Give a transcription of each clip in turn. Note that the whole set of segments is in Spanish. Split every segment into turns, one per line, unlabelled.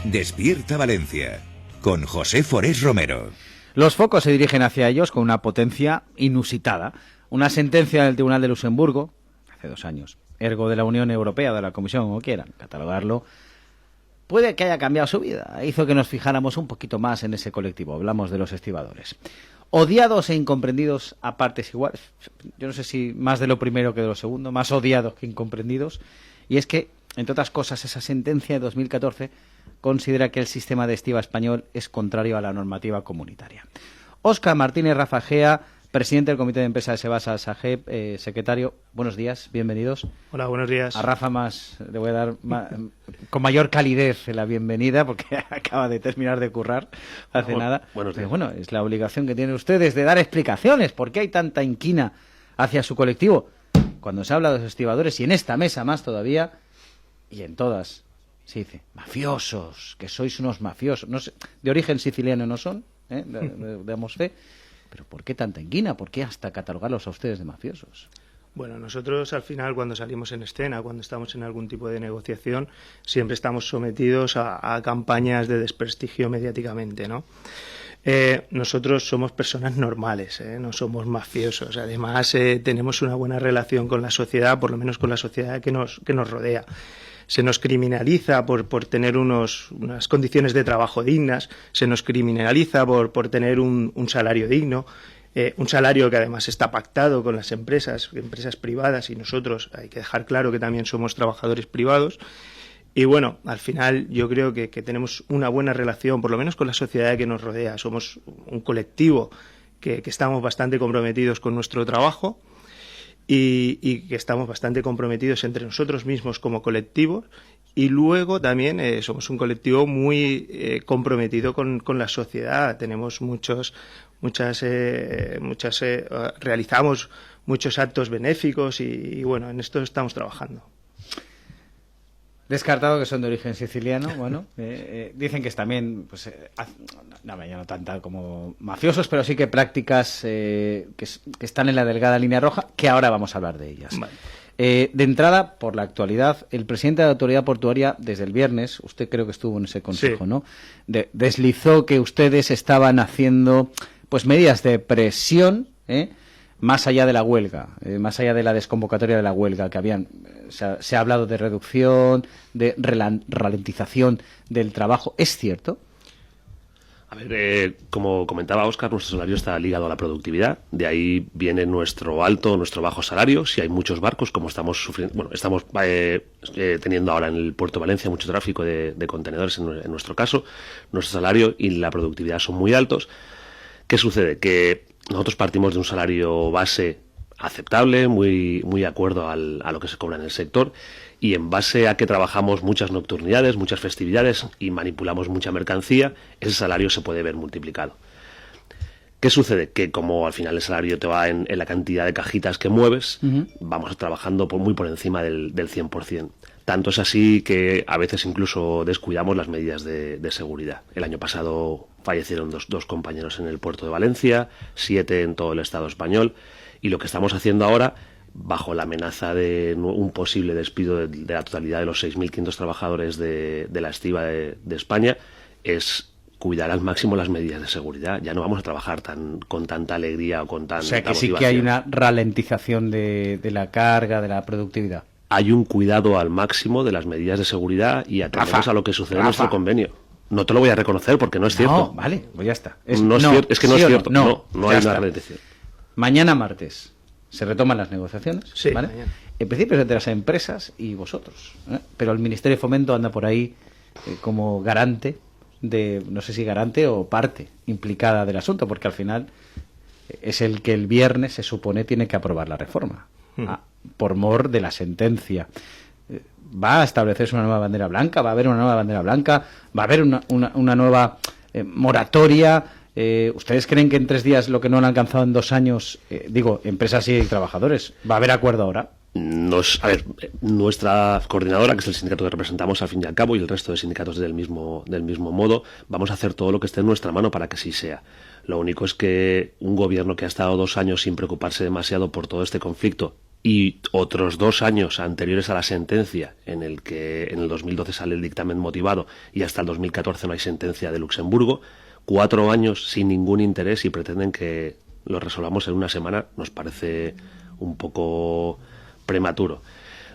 Despierta Valencia, con José Forés Romero.
Los focos se dirigen hacia ellos con una potencia inusitada. Una sentencia del Tribunal de Luxemburgo, hace 2 años, ergo de la Unión Europea, de la Comisión, como quieran catalogarlo, puede que haya cambiado su vida. Hizo que nos fijáramos un poquito más en ese colectivo. Hablamos de los estibadores. Odiados e incomprendidos a partes iguales. Yo no sé si más de lo primero que de lo segundo, más odiados que incomprendidos. Y es que, entre otras cosas, esa sentencia de 2014 considera que el sistema de estiba español es contrario a la normativa comunitaria. Óscar Martínez Rafajea, presidente del Comité de Empresa de Sebasa SAGEP, secretario, buenos días, bienvenidos.
Hola, buenos días.
A Rafa le voy a dar con mayor calidez la bienvenida porque acaba de terminar de currar hace nada.
Buenos días.
Pero bueno, es la obligación que tienen ustedes de dar explicaciones. ¿Por qué hay tanta inquina hacia su colectivo? Cuando se habla de los estibadores, y en esta mesa más todavía, y en todas, se dice, mafiosos, que sois unos mafiosos. No sé, de origen siciliano no son, damos fe. Pero ¿por qué tanta inquina? ¿Por qué hasta catalogarlos a ustedes de mafiosos?
Bueno, nosotros al final cuando salimos en escena, cuando estamos en algún tipo de negociación, siempre estamos sometidos a campañas de desprestigio mediáticamente, ¿no? Nosotros somos personas normales, no somos mafiosos. Además, tenemos una buena relación con la sociedad, por lo menos con la sociedad que nos rodea. Se nos criminaliza por tener unas condiciones de trabajo dignas, se nos criminaliza por tener un salario digno, un salario que además está pactado con las empresas privadas, y nosotros hay que dejar claro que también somos trabajadores privados. Y bueno, al final yo creo que tenemos una buena relación, por lo menos con la sociedad que nos rodea. Somos un colectivo que estamos bastante comprometidos con nuestro trabajo. Y que estamos bastante comprometidos entre nosotros mismos como colectivos, y luego también somos un colectivo muy comprometido con la sociedad. Tenemos realizamos muchos actos benéficos y bueno, en esto estamos trabajando.
Descartado que son de origen siciliano, bueno, dicen que es también, pues, ya no tanta como mafiosos, pero sí que prácticas que están en la delgada línea roja, que ahora vamos a hablar de ellas. Vale. De entrada, por la actualidad, el presidente de la Autoridad Portuaria, desde el viernes, usted creo que estuvo en ese consejo, sí, ¿no? Deslizó que ustedes estaban haciendo, pues, medidas de presión, más allá de la huelga, más allá de la desconvocatoria de la huelga que habían. Se ha hablado de reducción, de ralentización del trabajo. ¿Es cierto?
A ver, como comentaba Óscar, nuestro salario está ligado a la productividad. De ahí viene nuestro bajo salario. Si hay muchos barcos, como estamos sufriendo, bueno, estamos teniendo ahora en el puerto de Valencia mucho tráfico de contenedores en nuestro caso, nuestro salario y la productividad son muy altos. ¿Qué sucede? Que nosotros partimos de un salario base aceptable, muy de acuerdo a lo que se cobra en el sector, y en base a que trabajamos muchas nocturnidades, muchas festividades y manipulamos mucha mercancía, ese salario se puede ver multiplicado. ¿Qué sucede? Que como al final el salario te va en la cantidad de cajitas que mueves, vamos trabajando muy por encima del 100%. Tanto es así que a veces incluso descuidamos las medidas de seguridad. El año pasado fallecieron dos compañeros en el puerto de Valencia, 7 en todo el Estado español, y lo que estamos haciendo ahora, bajo la amenaza de un posible despido de la totalidad de los 6.500 trabajadores de la estiba de España, es cuidar al máximo las medidas de seguridad. Ya no vamos a trabajar con tanta alegría o con tanta motivación.
O sea, que sí que hay una ralentización de la carga, de la productividad.
Hay un cuidado al máximo de las medidas de seguridad y atendemos a lo que sucede en nuestro convenio. No te lo voy a reconocer porque no es cierto.
No, vale, pues ya está.
Es que no es cierto. No hay una ralentización.
Mañana martes se retoman las negociaciones,
sí,
¿vale? En principio es entre las empresas y vosotros, pero el Ministerio de Fomento anda por ahí como garante no sé si garante o parte implicada del asunto, porque al final es el que el viernes se supone tiene que aprobar la reforma, por mor de la sentencia. ¿Va a establecerse una nueva bandera blanca? ¿Va a haber una nueva bandera blanca? ¿Va a haber una nueva moratoria? ¿Ustedes creen que en 3 días lo que no han alcanzado en 2 años, empresas y trabajadores, va a haber acuerdo ahora?
Nuestra coordinadora, que es el sindicato que representamos al fin y al cabo, y el resto de sindicatos del mismo modo, vamos a hacer todo lo que esté en nuestra mano para que sí sea. Lo único es que un gobierno que ha estado 2 años sin preocuparse demasiado por todo este conflicto y otros 2 años anteriores a la sentencia, en el que en el 2012 sale el dictamen motivado y hasta el 2014 no hay sentencia de Luxemburgo, 4 años sin ningún interés y pretenden que lo resolvamos en una semana, nos parece un poco prematuro.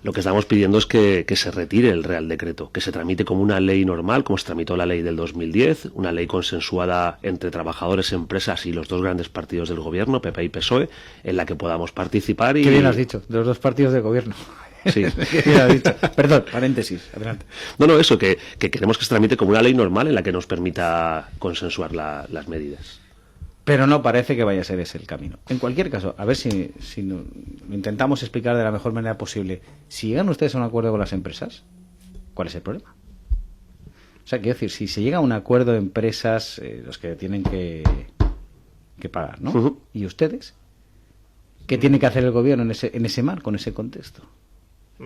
Lo que estamos pidiendo es que se retire el Real Decreto, que se tramite como una ley normal, como se tramitó la ley del 2010, una ley consensuada entre trabajadores, empresas y los 2 grandes partidos del gobierno, PP y PSOE, en la que podamos participar.
Qué bien has dicho, de los 2 partidos del gobierno.
Sí.
Qué bien has dicho. Perdón, paréntesis, adelante.
No, eso, que queremos que se tramite como una ley normal en la que nos permita consensuar las medidas.
Pero no parece que vaya a ser ese el camino. En cualquier caso, a ver si lo intentamos explicar de la mejor manera posible. Si llegan ustedes a un acuerdo con las empresas, ¿cuál es el problema? O sea, quiero decir, si se llega a un acuerdo de empresas, los que tienen que pagar, ¿no?
Uh-huh.
¿Y ustedes? ¿Qué tiene que hacer el gobierno en ese mar, con ese contexto?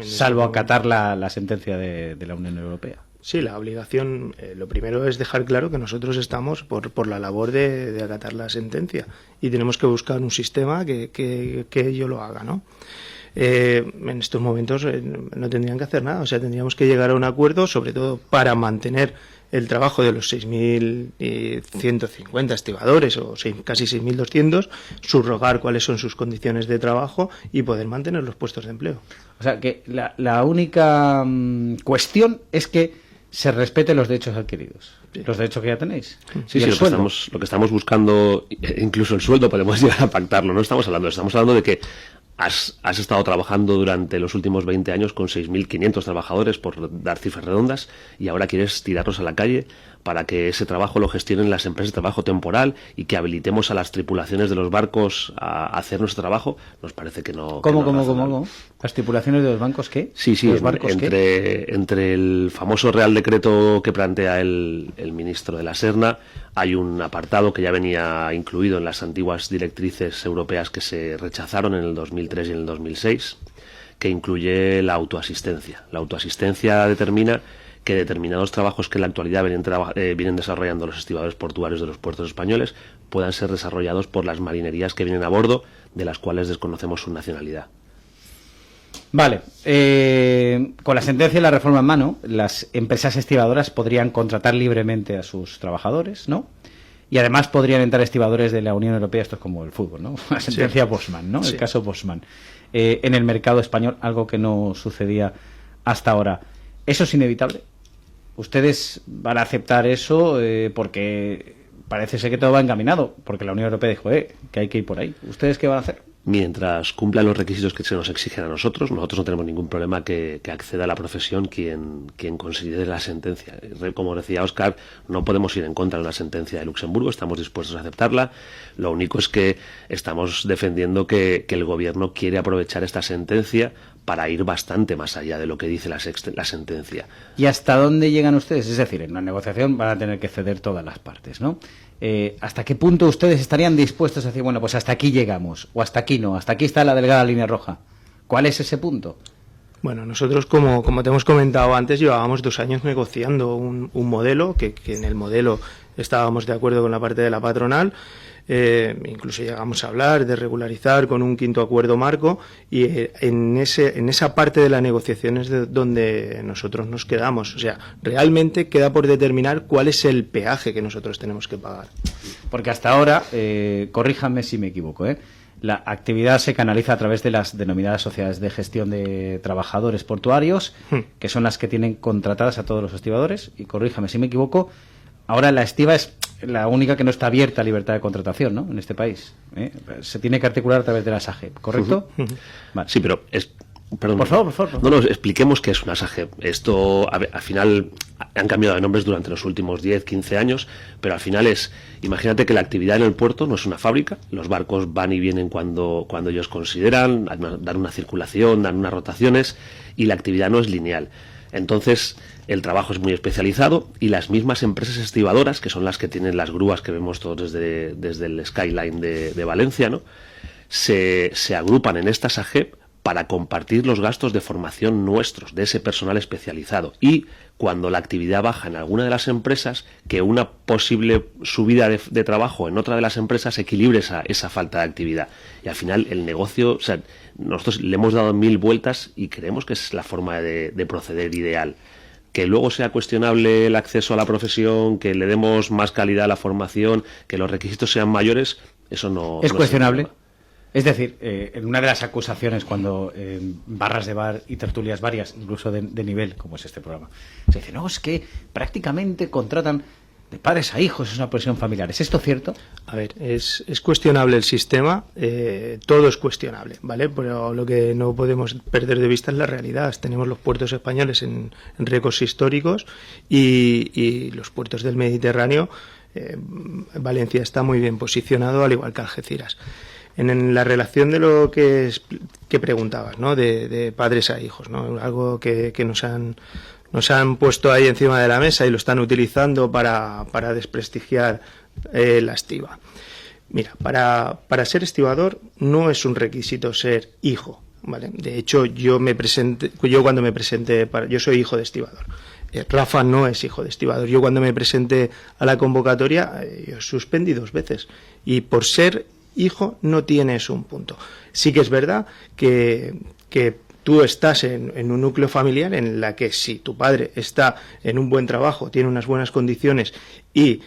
Salvo acatar la sentencia de la Unión Europea.
Sí, la obligación, lo primero es dejar claro que nosotros estamos por la labor de acatar la sentencia y tenemos que buscar un sistema que ello lo haga, ¿no? En estos momentos no tendrían que hacer nada, o sea, tendríamos que llegar a un acuerdo, sobre todo para mantener el trabajo de los 6.150 estibadores o casi 6.200, subrogar cuáles son sus condiciones de trabajo y poder mantener los puestos de empleo.
O sea, que la única cuestión es que se respeten los derechos adquiridos, sí. Los derechos que ya tenéis.
Sí, lo que estamos buscando, incluso el sueldo podemos llegar a pactarlo, no estamos hablando de que has estado trabajando durante los últimos 20 años con 6.500 trabajadores, por dar cifras redondas, y ahora quieres tirarlos a la calle para que ese trabajo lo gestionen las empresas de trabajo temporal y que habilitemos a las tripulaciones de los barcos a hacer nuestro trabajo. Nos parece que no.
¿Cómo? ¿Las tripulaciones de los bancos qué?
Sí,
¿Los barcos
entre el famoso Real Decreto que plantea el ministro de la Serna, hay un apartado que ya venía incluido en las antiguas directrices europeas que se rechazaron en el 2003 y en el 2006, que incluye la autoasistencia. La autoasistencia determina que determinados trabajos que en la actualidad vienen desarrollando los estibadores portuarios de los puertos españoles puedan ser desarrollados por las marinerías que vienen a bordo, de las cuales desconocemos su nacionalidad.
Vale, con la sentencia y la reforma en mano, las empresas estibadoras podrían contratar libremente a sus trabajadores, ¿no? Y además podrían entrar estibadores de la Unión Europea, esto es como el fútbol, ¿no? La sentencia Bosman, ¿no? Sí. El caso Bosman. En el mercado español, algo que no sucedía hasta ahora. ¿Eso es inevitable? ¿Ustedes van a aceptar eso porque parece ser que todo va encaminado? Porque la Unión Europea dijo que hay que ir por ahí. ¿Ustedes qué van a hacer?
Mientras cumplan los requisitos que se nos exigen a nosotros no tenemos ningún problema que acceda a la profesión quien considere la sentencia. Como decía Óscar, no podemos ir en contra de una sentencia de Luxemburgo, estamos dispuestos a aceptarla. Lo único es que estamos defendiendo que el gobierno quiere aprovechar esta sentencia para ir bastante más allá de lo que dice la sentencia.
¿Y hasta dónde llegan ustedes? Es decir, en una negociación van a tener que ceder todas las partes, ¿no? ¿Hasta qué punto ustedes estarían dispuestos a decir, bueno, pues hasta aquí llegamos, o hasta aquí no, hasta aquí está la delgada línea roja? ¿Cuál es ese punto?
Bueno, nosotros, como te hemos comentado antes, llevábamos 2 años negociando un modelo, que en el modelo estábamos de acuerdo con la parte de la patronal. Incluso llegamos a hablar de regularizar con un 5º acuerdo marco, y en esa parte de la negociación es de donde nosotros nos quedamos. O sea, realmente queda por determinar cuál es el peaje que nosotros tenemos que pagar.
Porque hasta ahora, corríjame si me equivoco, la actividad se canaliza a través de las denominadas sociedades de gestión de trabajadores portuarios, que son las que tienen contratadas a todos los estibadores, y corríjame si me equivoco, ahora la estiba es la única que no está abierta a libertad de contratación, ¿no?, en este país. Se tiene que articular a través de la SAGEP, ¿correcto?
Vale. Sí, pero perdón.
Por favor.
No, expliquemos qué es una SAGEP. Esto, al final, han cambiado de nombres durante los últimos 10, 15 años, pero al final imagínate que la actividad en el puerto no es una fábrica, los barcos van y vienen cuando ellos consideran, dan una circulación, dan unas rotaciones, y la actividad no es lineal. Entonces, el trabajo es muy especializado, y las mismas empresas estibadoras, que son las que tienen las grúas que vemos todos desde el skyline de Valencia, ¿no?, se agrupan en esta SAGEP para compartir los gastos de formación nuestros, de ese personal especializado. Y cuando la actividad baja en alguna de las empresas, que una posible subida de trabajo en otra de las empresas equilibre esa falta de actividad. Y al final el negocio, o sea, nosotros le hemos dado 1000 vueltas y creemos que es la forma de proceder ideal. Que luego sea cuestionable el acceso a la profesión, que le demos más calidad a la formación, que los requisitos sean mayores, eso no
es cuestionable.
problema.
Es decir, en una de las acusaciones cuando barras de bar y tertulias varias, incluso de nivel, como es este programa, se dice, no, es que prácticamente contratan de padres a hijos, es una presión familiar. ¿Es esto cierto?
A ver, es cuestionable el sistema, todo es cuestionable, ¿vale? Pero lo que no podemos perder de vista es la realidad. Tenemos los puertos españoles en récords históricos y los puertos del Mediterráneo, Valencia está muy bien posicionado, al igual que Algeciras. En la relación de lo que preguntabas, ¿no? De padres a hijos, ¿no? Algo que nos han puesto ahí encima de la mesa y lo están utilizando para desprestigiar la estiba. Mira, para ser estibador no es un requisito ser hijo, ¿vale? De hecho, yo cuando me presenté, yo soy hijo de estibador. Rafa no es hijo de estibador. Yo cuando me presenté a la convocatoria, yo suspendí 2 veces. Y por ser hijo no tienes un punto. Sí que es verdad que tú estás en un núcleo familiar en la que si tu padre está en un buen trabajo, tiene unas buenas condiciones y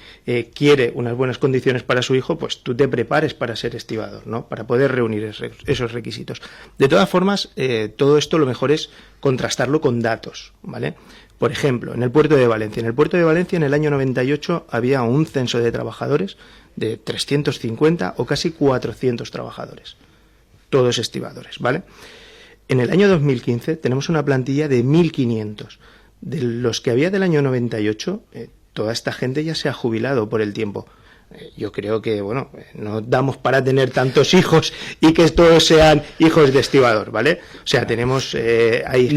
quiere unas buenas condiciones para su hijo, pues tú te prepares para ser estibador, ¿no? Para poder reunir esos requisitos. De todas formas, todo esto lo mejor es contrastarlo con datos, ¿vale? Por ejemplo, en el puerto de Valencia. En el puerto de Valencia, en el año 98, había un censo de trabajadores de 350 o casi 400 trabajadores. Todos estibadores, ¿vale? En el año 2015 tenemos una plantilla de 1.500. De los que había del año 98, toda esta gente ya se ha jubilado por el tiempo. Yo creo que, bueno, no damos para tener tantos hijos y que todos sean hijos de estibador, ¿vale? O sea, tenemos... hay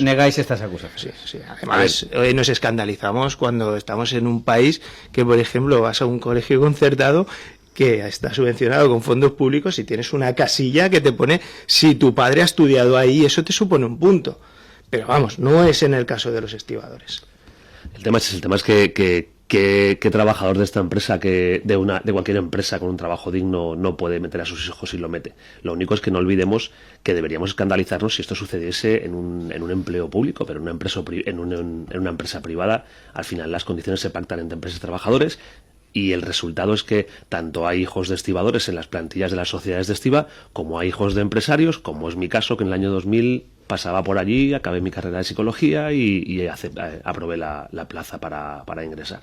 negáis estas acusaciones.
Sí. Además, hoy nos escandalizamos cuando estamos en un país que, por ejemplo, vas a un colegio concertado que está subvencionado con fondos públicos y tienes una casilla que te pone si tu padre ha estudiado ahí, eso te supone un punto. Pero vamos, no es en el caso de los estibadores.
El tema es que trabajador de esta empresa, de cualquier empresa con un trabajo digno, no puede meter a sus hijos y lo mete. Lo único es que no olvidemos que deberíamos escandalizarnos si esto sucediese en un empleo público, pero en una empresa privada, al final las condiciones se pactan entre empresas y trabajadores. Y el resultado es que tanto hay hijos de estibadores en las plantillas de las sociedades de estiba, como hay hijos de empresarios, como es mi caso, que en el año 2000 pasaba por allí, acabé mi carrera de psicología y aprobé la plaza para ingresar.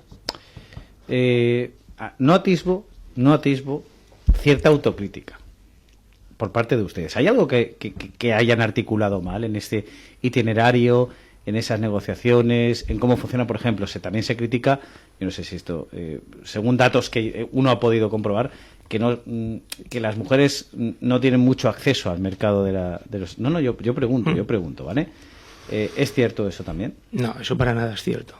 No atisbo cierta autocrítica por parte de ustedes. ¿Hay algo que hayan articulado mal en este itinerario, en esas negociaciones, en cómo funciona, por ejemplo? También se critica, yo no sé si esto, según datos que uno ha podido comprobar, que las mujeres no tienen mucho acceso al mercado de los... No, yo pregunto, ¿vale? ¿Es cierto eso también?
No, eso para nada es cierto.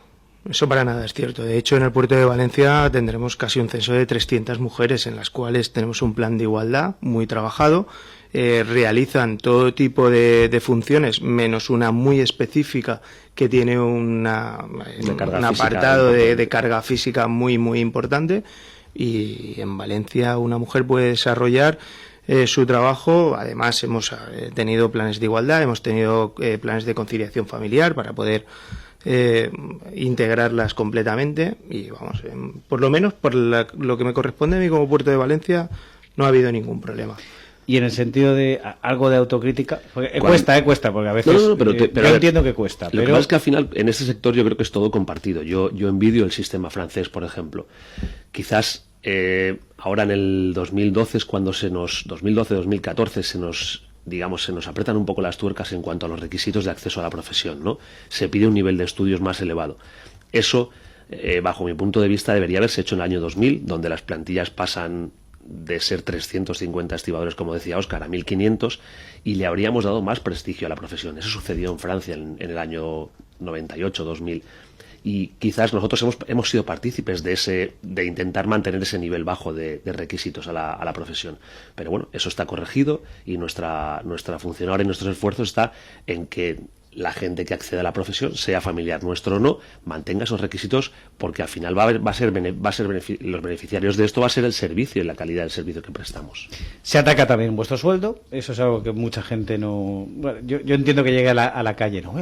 De hecho, en el puerto de Valencia tendremos casi un censo de 300 mujeres en las cuales tenemos un plan de igualdad muy trabajado. Realizan todo tipo de funciones, menos una muy específica que tiene un apartado de carga física muy, muy importante. Y en Valencia una mujer puede desarrollar su trabajo. Además, hemos tenido planes de igualdad, hemos tenido planes de conciliación familiar para poder integrarlas completamente. Y vamos, por lo menos por lo que me corresponde a mí como puerto de Valencia, no ha habido ningún problema.
Y en el sentido de algo de autocrítica, porque cuesta, porque a veces
pero
yo entiendo que cuesta.
Lo que pasa es que al final en este sector yo creo que es todo compartido. Yo envidio el sistema francés, por ejemplo. Quizás ahora en el 2012 es cuando 2014 se nos apretan un poco las tuercas en cuanto a los requisitos de acceso a la profesión, ¿no? Se pide un nivel de estudios más elevado. Eso, bajo mi punto de vista, debería haberse hecho en el año 2000, donde las plantillas pasan de ser 350 estibadores, como decía Óscar, a 1.500, y le habríamos dado más prestigio a la profesión. Eso sucedió en Francia en el año 98-2000. y quizás nosotros hemos sido partícipes de intentar mantener ese nivel bajo de requisitos a la profesión. Pero bueno, eso está corregido y nuestra función ahora y nuestros esfuerzos está en que la gente que accede a la profesión, sea familiar nuestro o no, mantenga esos requisitos, porque al final los beneficiarios de esto va a ser el servicio y la calidad del servicio que prestamos.
Se ataca también vuestro sueldo, eso es algo que mucha gente no... Bueno, yo entiendo que llegue a la calle, ¿no?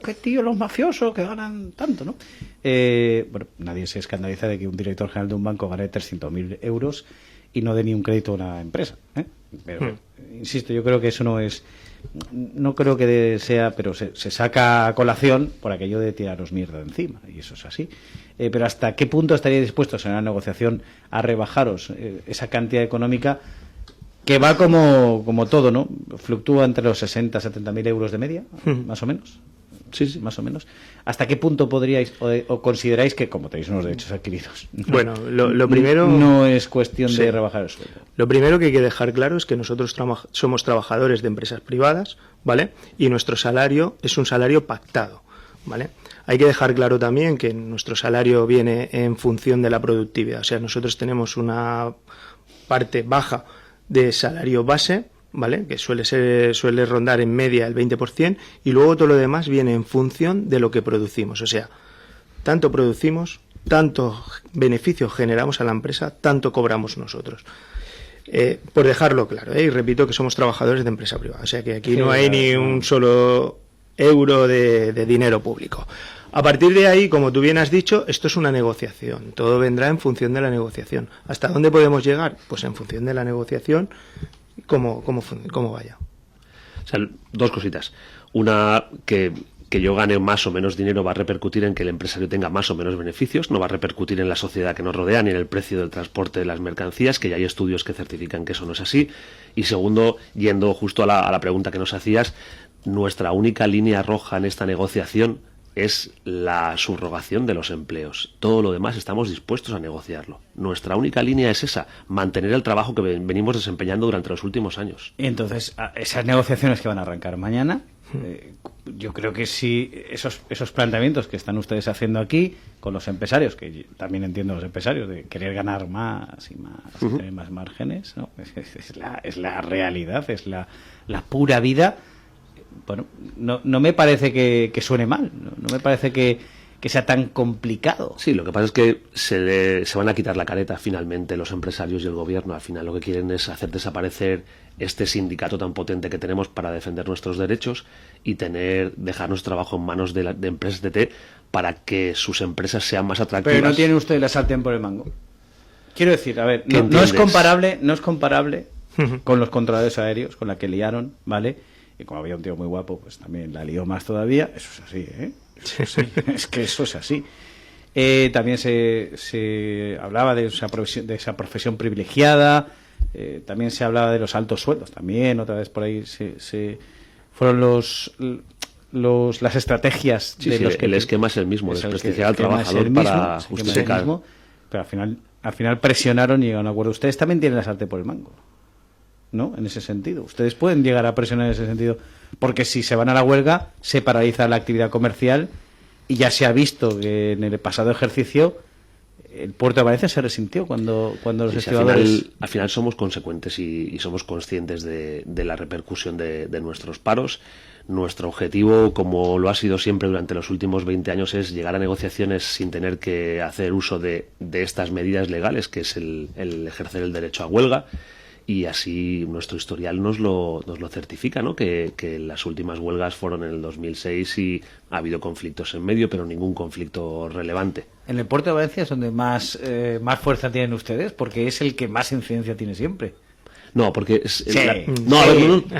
¿Qué tío, los mafiosos que ganan tanto, ¿no? Bueno, nadie se escandaliza de que un director general de un banco gane 300.000 euros y no dé ni un crédito a una empresa, ¿eh? Pero, insisto, yo creo que eso no creo que sea, pero se saca a colación por aquello de tiraros mierda de encima, y eso es así. Pero ¿hasta qué punto estaríais dispuestos en la negociación a rebajaros esa cantidad económica que va como todo, ¿no? Fluctúa entre los 60 y 70.000 euros de media, más o menos? Sí, más o menos. ¿Hasta qué punto podríais o consideráis que, como tenéis unos derechos adquiridos,
bueno, lo primero
no es cuestión de rebajar el sueldo?
Lo primero que hay que dejar claro es que nosotros somos trabajadores de empresas privadas, ¿vale? Y nuestro salario es un salario pactado, ¿vale? Hay que dejar claro también que nuestro salario viene en función de la productividad. O sea, nosotros tenemos una parte baja de salario base, ¿vale? Que suele rondar en media el 20%, y luego todo lo demás viene en función de lo que producimos. O sea, tanto producimos, tanto beneficio generamos a la empresa, tanto cobramos nosotros. Por dejarlo claro, y repito que somos trabajadores de empresa privada, o sea que aquí no hay ni un solo euro de dinero público. A partir de ahí, como tú bien has dicho, esto es una negociación, todo vendrá en función de la negociación. ¿Hasta dónde podemos llegar? Pues en función de la negociación, cómo vaya.
O sea, dos cositas. Una, que yo gane más o menos dinero va a repercutir en que el empresario tenga más o menos beneficios, no va a repercutir en la sociedad que nos rodea ni en el precio del transporte de las mercancías, que ya hay estudios que certifican que eso no es así. Y segundo, yendo justo a la pregunta que nos hacías, nuestra única línea roja en esta negociación es la subrogación de los empleos. Todo lo demás estamos dispuestos a negociarlo. Nuestra única línea es esa, mantener el trabajo que venimos desempeñando durante los últimos años.
Y entonces, esas negociaciones que van a arrancar mañana, yo creo que sí, esos planteamientos que están ustedes haciendo aquí con los empresarios, que también entiendo los empresarios, de querer ganar más y más, tener más márgenes, ¿no? Es la realidad, es la pura vida. Bueno, no me parece que suene mal, no me parece que sea tan complicado.
Sí, lo que pasa es que se van a quitar la careta finalmente los empresarios y el gobierno. Al final lo que quieren es hacer desaparecer este sindicato tan potente que tenemos para defender nuestros derechos y dejar nuestro trabajo en manos de empresas de té para que sus empresas sean más atractivas.
Pero no tiene usted la sartén por el mango. Quiero decir, a ver, no es comparable con los controladores aéreos, con la que liaron, ¿vale? Y como había un tío muy guapo, pues también la lió más todavía. Eso es así, ¿eh? Eso es así. Es que eso es así. También se hablaba de esa profesión privilegiada. También se hablaba de los altos sueldos. También, otra vez por ahí, fueron las estrategias
de los que... El esquema es el mismo, desprestigiar al trabajador para justificar.
Pero al final presionaron y llegaron a un acuerdo. Ustedes también tienen la sartén por el mango, ¿no? En ese sentido. Ustedes pueden llegar a presionar en ese sentido, porque si se van a la huelga, se paraliza la actividad comercial, y ya se ha visto que en el pasado ejercicio el puerto de Valencia se resintió cuando los estibadores...
Al final somos consecuentes y somos conscientes de la repercusión de nuestros paros. Nuestro objetivo, como lo ha sido siempre durante los últimos 20 años, es llegar a negociaciones sin tener que hacer uso de estas medidas legales, que es el ejercer el derecho a huelga. Y así nuestro historial nos lo certifica, ¿no? Que las últimas huelgas fueron en el 2006 y ha habido conflictos en medio, pero ningún conflicto relevante.
En el puerto de Valencia es donde más fuerza tienen ustedes, porque es el que más incidencia tiene siempre.
No, porque te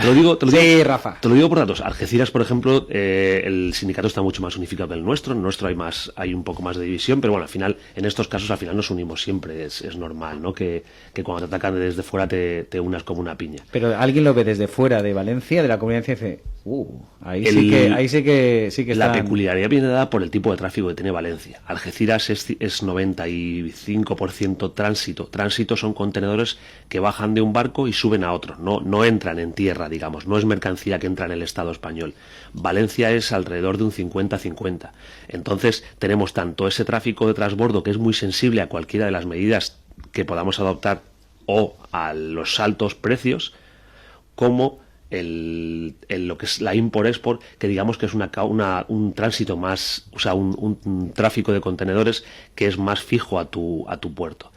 lo digo,
sí, Rafa.
Te lo digo por datos. Algeciras, por ejemplo, el sindicato está mucho más unificado que el nuestro. En el nuestro hay un poco más de división, pero bueno, al final, en estos casos, al final nos unimos siempre. Es normal, ¿no? Que cuando te atacan desde fuera te unas como una piña.
Pero alguien lo ve desde fuera de Valencia, de la comunidad, y dice, ahí sí que está.
La peculiaridad viene dada por el tipo de tráfico que tiene Valencia. Algeciras es 95% tránsito. Tránsito son contenedores que bajan de un barco barco y suben a otro, no entran en tierra, digamos, no es mercancía que entra en el Estado español. Valencia es alrededor de un 50-50. Entonces tenemos tanto ese tráfico de transbordo, que es muy sensible a cualquiera de las medidas que podamos adoptar o a los altos precios, como lo que es la import-export, que digamos que es un tránsito más, o sea, un tráfico de contenedores que es más fijo a tu puerto.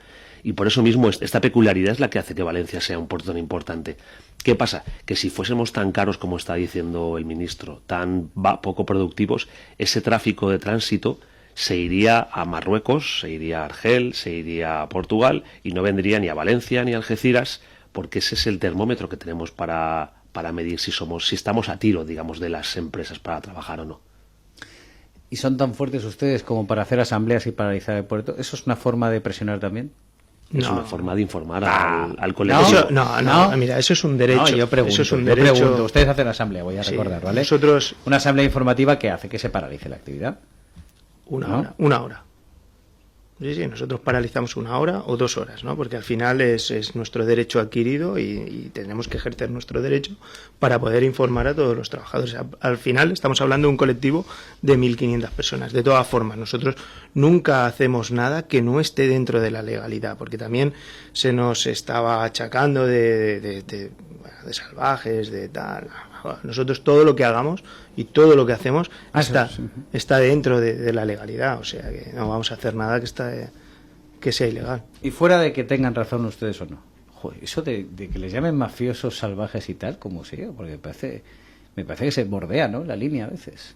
Y por eso mismo esta peculiaridad es la que hace que Valencia sea un puerto tan importante. ¿Qué pasa? Que si fuésemos tan caros como está diciendo el ministro, tan poco productivos, ese tráfico de tránsito se iría a Marruecos, se iría a Argel, se iría a Portugal y no vendría ni a Valencia ni a Algeciras, porque ese es el termómetro que tenemos para medir si estamos a tiro, digamos, de las empresas para trabajar o no.
¿Y son tan fuertes ustedes como para hacer asambleas y paralizar el puerto? ¿Eso es una forma de presionar también?
Es una forma de informar al colectivo.
No, mira, eso es un derecho.
No, yo pregunto. Ustedes hacen asamblea, voy a recordar, ¿vale?
Nosotros...
Una asamblea informativa que hace que se paralice la actividad.
Una hora. Sí, nosotros paralizamos 1 hora o 2 horas, ¿no? Porque al final es nuestro derecho adquirido y tenemos que ejercer nuestro derecho para poder informar a todos los trabajadores. Al final estamos hablando de un colectivo de 1.500 personas. De todas formas, nosotros nunca hacemos nada que no esté dentro de la legalidad, porque también se nos estaba achacando de salvajes, de tal. Nosotros todo lo que hagamos y todo lo que hacemos está dentro de la legalidad, o sea que no vamos a hacer nada que sea ilegal.
Y fuera de que tengan razón ustedes o no, joder, eso de que les llamen mafiosos, salvajes y tal, como sigue, porque me parece que se bordea, ¿no?, la línea a veces.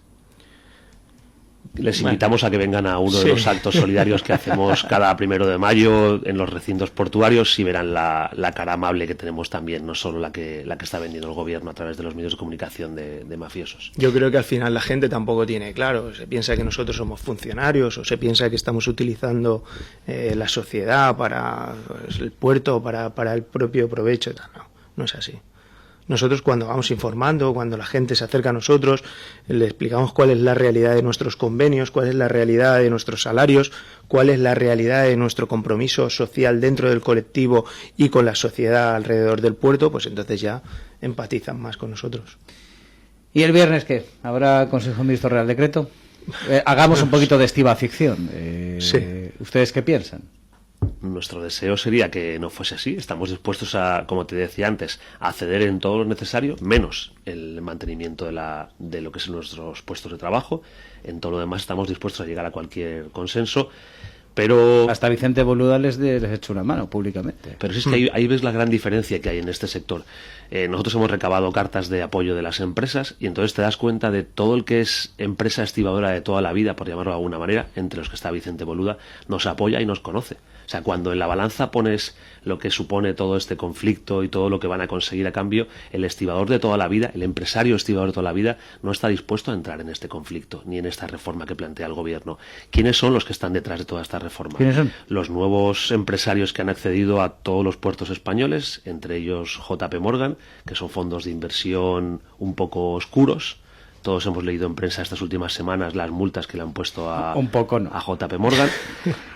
Les invitamos a que vengan a uno de los actos solidarios que hacemos cada 1 de mayo en los recintos portuarios y verán la cara amable que tenemos también, no solo la que está vendiendo el gobierno a través de los medios de comunicación de mafiosos.
Yo creo que al final la gente tampoco tiene claro, se piensa que nosotros somos funcionarios o se piensa que estamos utilizando la sociedad para el puerto, para el propio provecho. No es así. Nosotros cuando vamos informando, cuando la gente se acerca a nosotros, le explicamos cuál es la realidad de nuestros convenios, cuál es la realidad de nuestros salarios, cuál es la realidad de nuestro compromiso social dentro del colectivo y con la sociedad alrededor del puerto, pues entonces ya empatizan más con nosotros.
¿Y el viernes qué? ¿Habrá Consejo de Ministros Real Decreto? Hagamos un poquito de estiva ficción.
Sí.
¿Ustedes qué piensan?
Nuestro deseo sería que no fuese así. Estamos dispuestos a, como te decía antes, a ceder en todo lo necesario, menos el mantenimiento de lo que son nuestros puestos de trabajo. En todo lo demás estamos dispuestos a llegar a cualquier consenso, pero...
Hasta Vicente Boluda les echó una mano públicamente.
Pero sí, es que ahí ves la gran diferencia que hay en este sector. Nosotros hemos recabado cartas de apoyo de las empresas y entonces te das cuenta de todo el que es empresa estibadora de toda la vida, por llamarlo de alguna manera, entre los que está Vicente Boluda, nos apoya y nos conoce. O sea, cuando en la balanza pones lo que supone todo este conflicto y todo lo que van a conseguir a cambio, el estibador de toda la vida, el empresario estibador de toda la vida, no está dispuesto a entrar en este conflicto, ni en esta reforma que plantea el gobierno. ¿Quiénes son los que están detrás de toda esta reforma?
¿Quiénes son?
Los nuevos empresarios que han accedido a todos los puertos españoles, entre ellos JP Morgan, que son fondos de inversión un poco oscuros. Todos hemos leído en prensa estas últimas semanas las multas que le han puesto a JP Morgan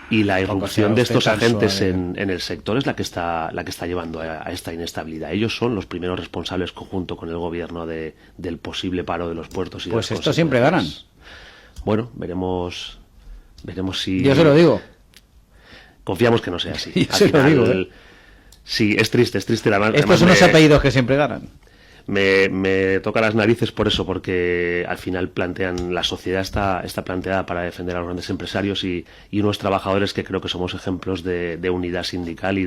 y la irrupción de estos agentes en el sector es la que está llevando a esta inestabilidad. Ellos son los primeros responsables, conjunto con el gobierno, del posible paro de los puertos.
Pues esto siempre ganan.
Bueno, veremos si...
Yo se lo digo.
Confiamos que no sea así.
Yo se lo digo.
Sí, es triste.
Estos son los apellidos que siempre ganan.
Me toca las narices por eso, porque al final la sociedad está planteada para defender a los grandes empresarios y unos trabajadores que creo que somos ejemplos de unidad sindical y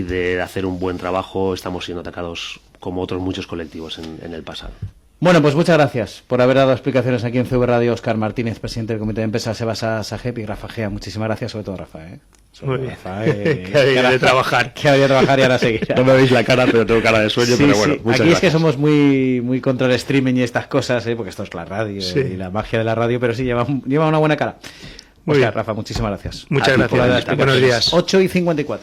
de hacer un buen trabajo. Estamos siendo atacados como otros muchos colectivos en el pasado.
Bueno, pues muchas gracias por haber dado explicaciones aquí en CV Radio. Óscar Martínez, presidente del Comité de Empresa Sebasa Sajep, y Rafa Gea. Muchísimas gracias, sobre todo Rafa.
Muy bien. Que había de trabajar.
Que había de trabajar y ahora seguir.
No me veis la cara, pero tengo cara de sueño, pero bueno.
Sí. Aquí gracias. Es que somos muy contra el streaming y estas cosas, porque esto es la radio y la magia de la radio, pero sí lleva una buena cara. Óscar, Rafa, muchísimas gracias.
Muchas gracias. Buenos días.
8:54.